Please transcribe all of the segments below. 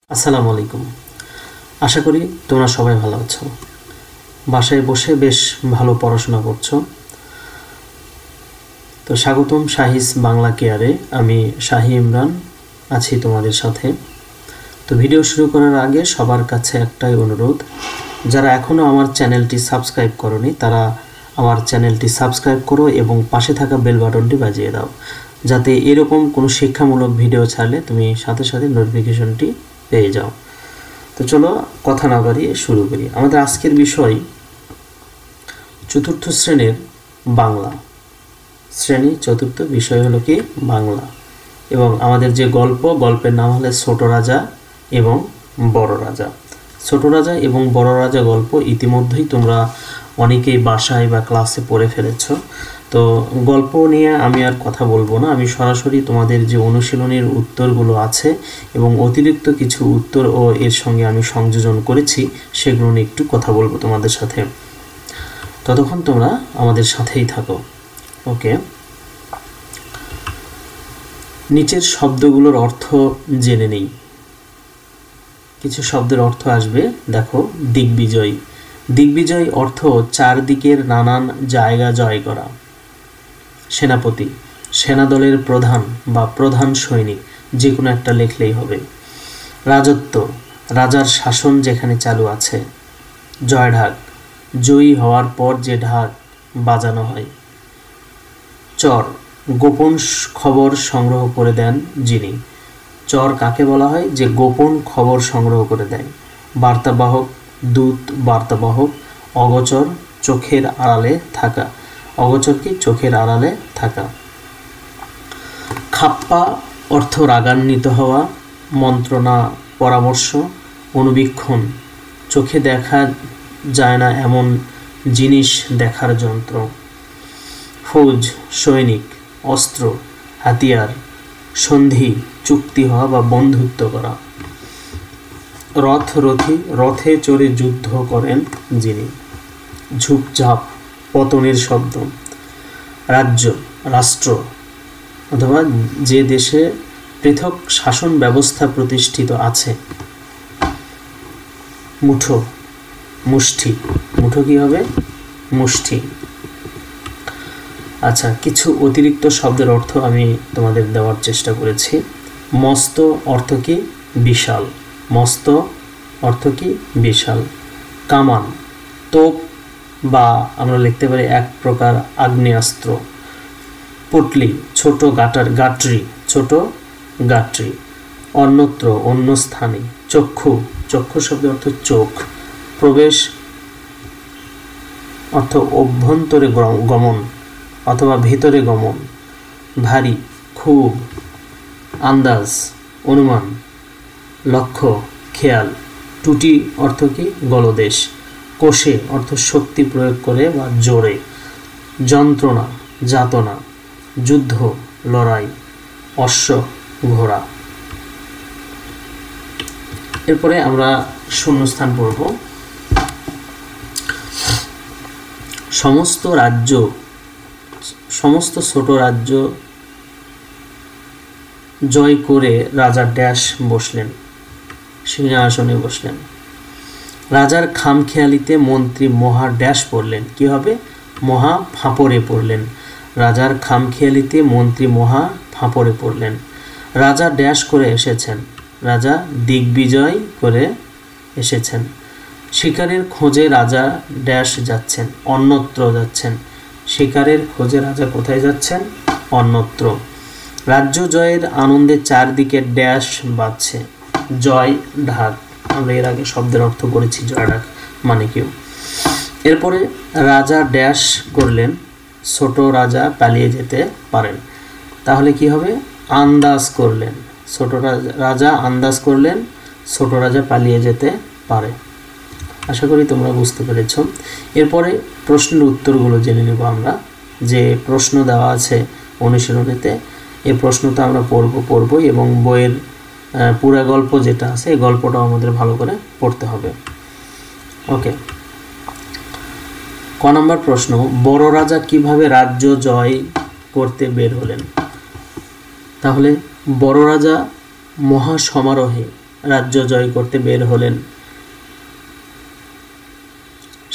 আসসালামু আলাইকুম। আশা করি তোমরা সবাই ভালো আছো। বাসায় বসে বেশ ভালো পড়াশোনা করছো। তো স্বাগতম শাহিস বাংলা কেয়ারে। আমি শাহি ইমরান আছি তোমাদের সাথে। তো ভিডিও শুরু করার আগে সবার কাছে একটাই অনুরোধ, যারা এখনও আমার চ্যানেলটি সাবস্ক্রাইব করোনি তারা আমার চ্যানেলটি সাবস্ক্রাইব করো এবং পাশে থাকা বেল বাটনটি বাজিয়ে দাও, যাতে এরকম কোনো শিক্ষামূলক ভিডিও ছাড়লে তুমি সাথে সাথে নোটিফিকেশনটি পেয়ে যাও। তো চলো কথা না বাড়িয়ে শুরু করি। আমাদের আজকের বিষয় চতুর্থ শ্রেণীর বাংলা। শ্রেণী চতুর্থ, বিষয় হলো কি বাংলা। এবং আমাদের যে গল্পের নাম হলো ছোট রাজা এবং বড় রাজা। ছোট রাজা এবং বড় রাজা গল্প ইতিমধ্যেই তোমরা অনেকেই বাসায় বা ক্লাসে পড়ে ফেলেছো। তো গল্প নিয়ে আমি আর কথা বলবো না, আমি সরাসরি তোমাদের যে অনুশীলনের উত্তরগুলো আছে এবং অতিরিক্ত কিছু উত্তর ও এর সঙ্গে আমি সংযোজন করেছি সেগুলো নিয়ে একটু কথা বলবো তোমাদের সাথে। ততক্ষণ তোমরা আমাদের সাথেই থাকো। ওকে, নিচের শব্দগুলোর অর্থ জেনে নেই। কিছু শব্দের অর্থ আসবে, দেখো। দিগ্বিজয়। দিগ্বিজয় অর্থ চারদিকের নানান জায়গা জয় করা। সেনাপতি, সেনাদলের প্রধান বা প্রধান সৈনিক, যে কোনো একটা লেখলেই হবে। রাজত্ব, রাজার শাসন যেখানে চালু আছে। জয়ঢাক, জয়ী হওয়ার পর যে ঢাক বাজানো হয়। চর, গোপন খবর সংগ্রহ করে দেন যিনি। চর কাকে বলা হয়? যে গোপন খবর সংগ্রহ করে দেয়। বার্তাবাহক, দূত, বার্তাবাহক। অগোচর, চোখের আড়ালে থাকা। অগোচর কি? চোখের আড়ালে থাকা। খাপ্পা অর্থ রাগান্বিত হওয়া, মন্ত্রণা, পরামর্শ, অনুবীক্ষণ, চোখে দেখা যায় না এমন জিনিস দেখার যন্ত্র। ফৌজ, সৈনিক, অস্ত্র, হাতিয়ার। সন্ধি, চুক্তি হওয়া বা বন্ধুত্ব করা। রথ, রথী, রথে চড়ে যুদ্ধ করেন যিনি। ঝুপঝাপ, পতনের শব্দ। রাজ্য, রাষ্ট্র অথবা যে দেশে পৃথক শাসন ব্যবস্থা প্রতিষ্ঠিত আছে। মুঠো, মুষ্টি। মুঠো কি হবে? মুষ্টি। আচ্ছা, কিছু অতিরিক্ত শব্দের অর্থ আমি তোমাদের দেওয়ার চেষ্টা করেছি। মস্ত অর্থ কি? বিশাল। মস্ত অর্থ কি? বিশাল। কামান, তোপ বা আমরা লিখতে পারি এক প্রকার আগ্নেয়াস্ত্র। পুটলি, ছোট গাটরি, ছোট গাটরি। অন্যত্র, অন্য স্থানে। চক্ষু, চক্ষু শব্দের অর্থ চোখ। প্রবেশ অর্থ অভ্যন্তরে গমন অথবা ভেতরে গমন। ভারী, খুব। আন্দাজ, অনুমান। লক্ষ্য, খেয়াল। টুটি অর্থ কি? গলদেশ। কোষে অর্থ শক্তি প্রয়োগ করে বা জোরে। যন্ত্রণা, যাতনা। যুদ্ধ, লড়াই। অশ্ব, ঘোড়া। এরপরে আমরা শূন্যস্থান পড়ব। সমস্ত ছোট রাজ্য জয় করে রাজা ড্যাশ বসলেন, সিংহাসনে বসলেন। রাজার খামখেয়ালিতে মন্ত্রী মহা ড্যাশ পড়লেন। কি হবে? মহা ফাঁপড়ে পড়লেন। রাজার খামখেয়ালিতে মন্ত্রী মহা ফাঁপড়ে পড়লেন। রাজা ড্যাশ করে এসেছেন। রাজা দিগ্বিজয় করে এসেছেন। শিকারের খোঁজে রাজা ড্যাশ যাচ্ছেন, অন্যত্র যাচ্ছেন। শিকারের খোঁজে রাজা কোথায় যাচ্ছেন? অন্যত্র। রাজ্য জয়ের আনন্দে চারদিকে ড্যাশ বাজছে। জয় ঢাক, আমরা এর আগে শব্দের অর্থ করেছি জয় ঢাক মানে কেউ। এরপরে রাজা ড্যাশ করলেন, ছোট রাজা পালিয়ে যেতে পারেন। তাহলে কি হবে? আন্দাজ করলেন। ছোট রাজা আন্দাজ করলেন, ছোট রাজা পালিয়ে যেতে পারে। আশা করি তোমরা বুঝতে পেরেছ। এরপরে প্রশ্নের উত্তরগুলো জেনে নেব আমরা। যে প্রশ্ন দেওয়া আছে অনুশীলনীতে, এই প্রশ্নটা আমরা পড়ব এবং বইয়ের পুরা গল্প যেটা আছে এই গল্পটাও আমাদের ভালো করে পড়তে হবে। ওকে, ক নম্বর প্রশ্ন, বড় রাজা কিভাবে রাজ্য জয় করতে বের হলেন? তাহলে বড় রাজা মহা সমারোহে রাজ্য জয় করতে বের হলেন।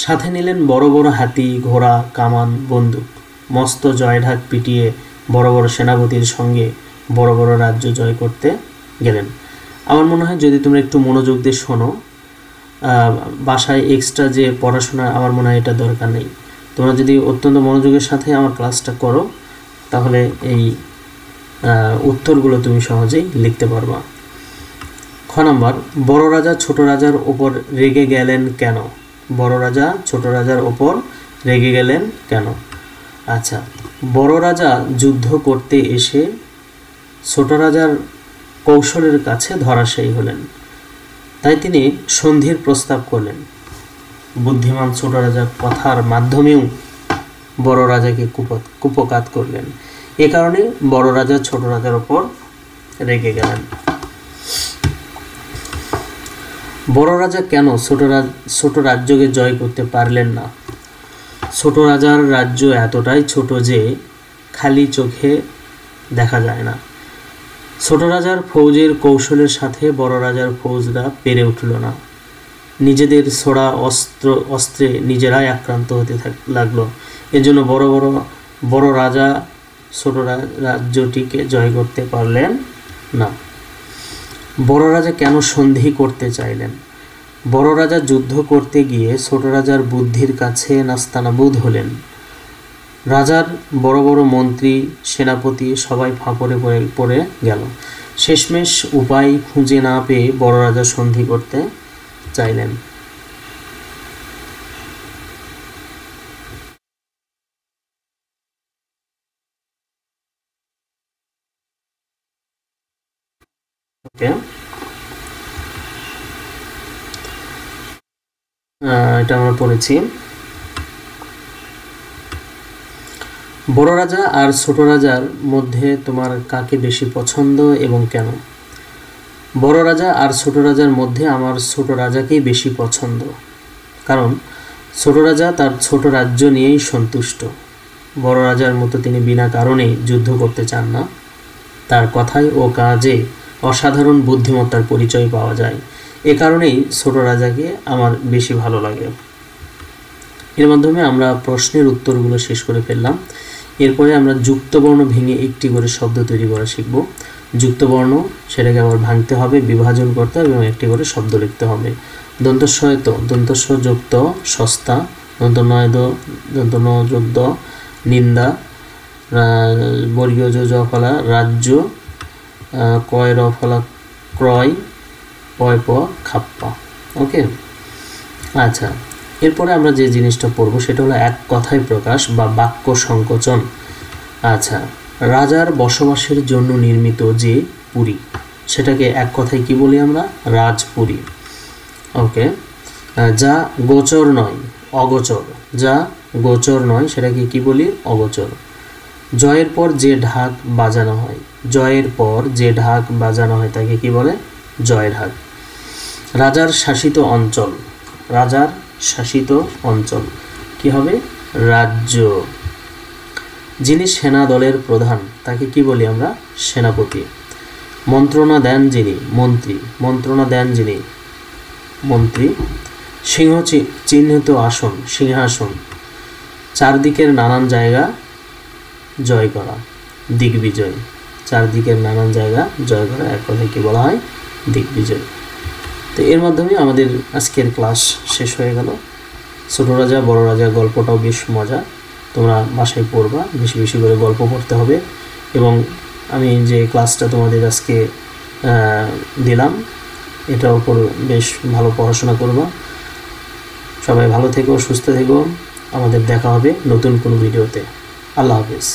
সাথে নিলেন বড় বড় হাতি, ঘোড়া, কামান, বন্দুক। মস্ত জয়ঢাক পিটিয়ে বড় বড় সেনাপতির সঙ্গে বড় বড় রাজ্য জয় করতে গেলেন। আমার মনে হয় যদি তোমরা একটু মনোযোগ দিয়ে শোনো, বাসায় এক্সট্রা যে পড়াশোনা আমার মনে হয় এটা দরকার নেই। তোমরা যদি অত্যন্ত মনোযোগের সাথে আমার ক্লাসটা করো তাহলে এই উত্তরগুলো তুমি সহজেই লিখতে পারবা। খ নাম্বার, বড় রাজা ছোট রাজার ওপর রেগে গেলেন কেন? বড় রাজা ছোট রাজার ওপর রেগে গেলেন কেন? আচ্ছা, বড় রাজা যুদ্ধ করতে এসে ছোট রাজার কৌশলের কাছে ধরাশায়ী হলেন, তাই তিনি সন্ধির প্রস্তাব করলেন। বুদ্ধিমান ছোট রাজার কথার মাধ্যমেও বড় রাজাকে কুপকাত করলেন। এ কারণে বড় রাজা ছোট রাজার ওপর রেগে গেলেন। বড় রাজা কেন ছোট রাজ্যকে জয় করতে পারলেন না? ছোট রাজার রাজ্য এতটাই ছোট যে খালি চোখে দেখা যায় না। ছোট রাজার ফৌজের কৌশলের সাথে বড় রাজার ফৌজরা পেরে উঠল না। নিজেদের ছোড়া অস্ত্রে নিজেরাই আক্রান্ত হতে লাগলো। এজন্য বড় রাজা ছোট রাজ্যটিকে জয় করতে পারলেন না। বড় রাজা কেন সন্ধি করতে চাইলেন? বড় রাজা যুদ্ধ করতে গিয়ে ছোট রাজার বুদ্ধির কাছে নাস্তানাবুদ হলেন। রাজার বড় বড় মন্ত্রী, সেনাপতি সবাই ফাঁপড়ে পড়ে গেল। শেষমেশ উপায় খুঁজে না পেয়ে বড় রাজা সন্ধি করতে চাইলেন। এটা আমরা পড়েছি। বড় রাজা আর ছোট রাজার মধ্যে তোমার কাকে বেশি পছন্দ এবং কেন? বড় রাজা আর ছোট রাজার মধ্যে আমার ছোট রাজাকেই বেশি পছন্দ, কারণ ছোট রাজা তার ছোট রাজ্য নিয়েই সন্তুষ্ট। বড় রাজার মতো তিনি বিনা কারণে যুদ্ধ করতে চান না। তার কথায় ও কাজে অসাধারণ বুদ্ধিমত্তার পরিচয় পাওয়া যায়। এ কারণেই ছোট রাজাকে আমার বেশি ভালো লাগে। এর মাধ্যমে আমরা প্রশ্নের উত্তরগুলো শেষ করে ফেললাম। এরপরে আমরা যুক্তবর্ণ ভেঙে একটি করে শব্দ তৈরি করা শিখব। যুক্তবর্ণ সেটাকে আবার ভাঙতে হবে, বিভাজন করতে হবে এবং একটি করে শব্দ লিখতে হবে। দন্তস্বয়ত, দন্তস্ব যুক্ত সস্তা, দন্তনয়দ, দন্তন যুক্ত নিন্দা, বর্গীয় জ ফলা রাজ্য, কয় র ফলা ক্রয়, পয় প খাপ্পা। ওকে, আচ্ছা, এরপরে আমরা যে জিনিসটা পড়বো সেটা হলো এক কথায় প্রকাশ বা বাক্য সংকোচন। আচ্ছা, রাজার বসবাসের জন্য নির্মিত যে পুরী সেটাকে এক কথায় কি বলি আমরা? রাজপুরী। ওকে, যা গোচর নয় অগোচর, যা গোচর নয় সেটাকে কি বলি? অগোচর। জয়ের পর যে ঢাক বাজানো হয়, জয়ের পর যে ঢাক বাজানো হয় তাকে কি বলে? জয় ঢাক। রাজার শাসিত অঞ্চল, রাজার শাসিত অঞ্চল কি হবে? রাজ্য। যিনি সেনা দলের প্রধান তাকে কি বলি আমরা? সেনাপতি। মন্ত্রণা দেন যিনি, মন্ত্রী। মন্ত্রণা দেন যিনি, মন্ত্রী। সিংহ চিহ্নিত আসন, সিংহাসন। চারদিকের নানান জায়গা জয় করা, দিগ্বিজয়। চারদিকের নানান জায়গা জয় করা এক কথায় কি বলা হয়? দিগ্বিজয়। তো এর মাধ্যমে আমাদের আজকের ক্লাস শেষ হয়ে গেল। ছোট রাজা বড় রাজা গল্পটাও বেশ মজা, তোমরা বাসায় পড়বা, বেশি বেশি করে গল্প পড়তে হবে। এবং আমি যে ক্লাসটা তোমাদের আজকে দিলাম এটার উপর বেশ ভালো পড়াশোনা করবা। সবাই ভালো থেকো, সুস্থ থেকো। আমাদের দেখা হবে নতুন কোনো ভিডিওতে। আল্লাহ হাফেজ।